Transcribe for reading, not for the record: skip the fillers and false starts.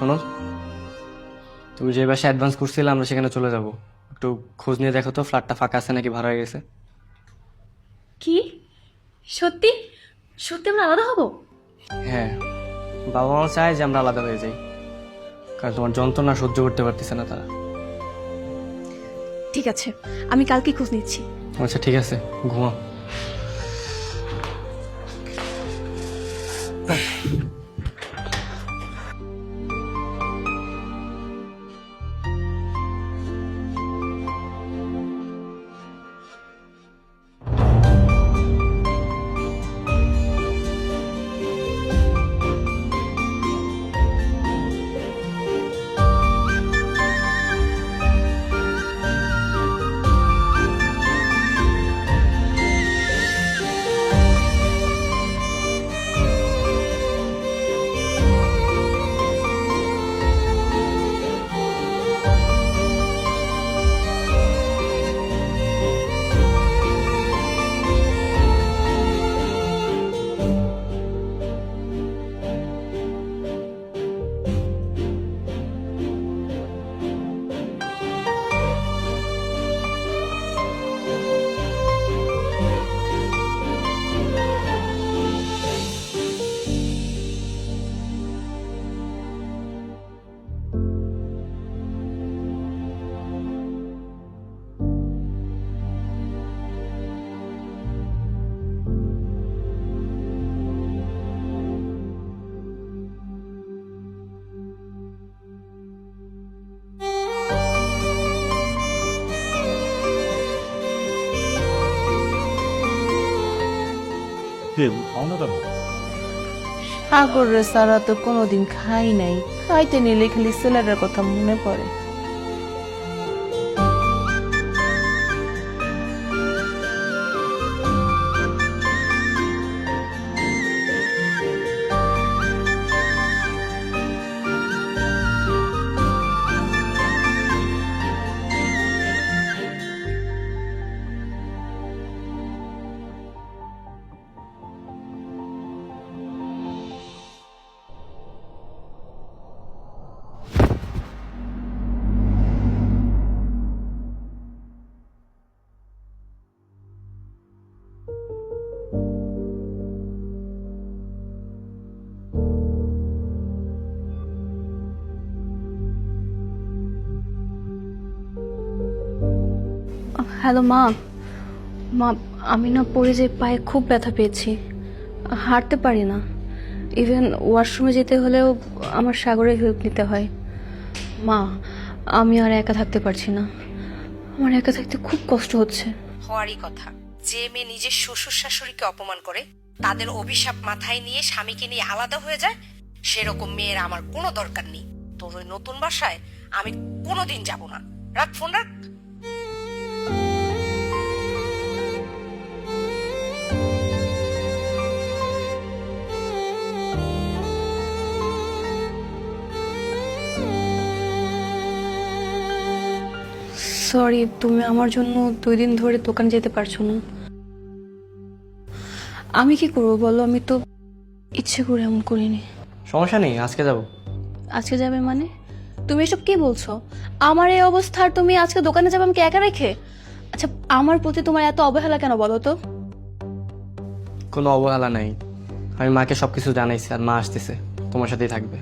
শোনো, তুমি যে বাসায় অ্যাডভান্স করছিলে আমরা সেখানে চলে যাব। একটু খোঁজ নিয়ে দেখো তো ফ্ল্যাটটা ফাঁকা আছে নাকি ভাড়া হয়ে গেছে। কি সত্যি? সত্যি আমরা আলাদা হব? হ্যাঁ, বাবা মা চায় যে আমরা আলাদা হয়ে যাই, কারণ তোমার যন্ত্রণা সহ্য করতে পারতেছে না তারা। ঠিক আছে, আমি কালকে খোঁজ নিচ্ছি। আচ্ছা ঠিক আছে, ঘুমাও। খাও না কেন? সাগরের সারা তো কোনোদিন খাই নাই, খাইতে নিলে খালি ছেলেটার কথা মনে পড়ে। হ্যালো মা। মা, আমি না পড়ে যে পায়ে খুব ব্যথা পেয়েছি, হাঁটতে পারি না। ইভেন ওয়াশরুমে যেতে হলেও আমার সাগরের হেল্প নিতে হয়। মা, আমি আর একা থাকতে পারছি না, আমার একা থাকতে খুব কষ্ট হচ্ছে। হওয়ারই কথা। যে মেয়ে নিজের শ্বশুর শাশুড়িকে অপমান করে, তাদের অভিশাপ মাথায় নিয়ে স্বামীকে নিয়ে আলাদা হয়ে যায়, সেরকম মেয়ের আমার কোনো দরকার নেই। তোর ওই নতুন বাসায় আমি কোনোদিন যাব না। রাখ ফোন, রাখ। সরি, তুমি আমার জন্য 2 দিন ধরে দোকানে যেতে পারছো না। আমি কি করবো বলো, আমি তো ইচ্ছে করে এমন করিনি। সমস্যা নেই, আজকে যাব। আজকে যাবে মানে? তুমি এসব কি বলছো? আমার এই অবস্থা আর তুমি আজকে দোকানে যাবে আমাকে একা রেখে? আচ্ছা, আমার প্রতি তোমার এত অবহেলা কেন বলো তো? কোনো অবহেলা নাই, আমি মাকে সবকিছু জানাইছি আর মা আসতেছে, তোমার সাথেই থাকবে।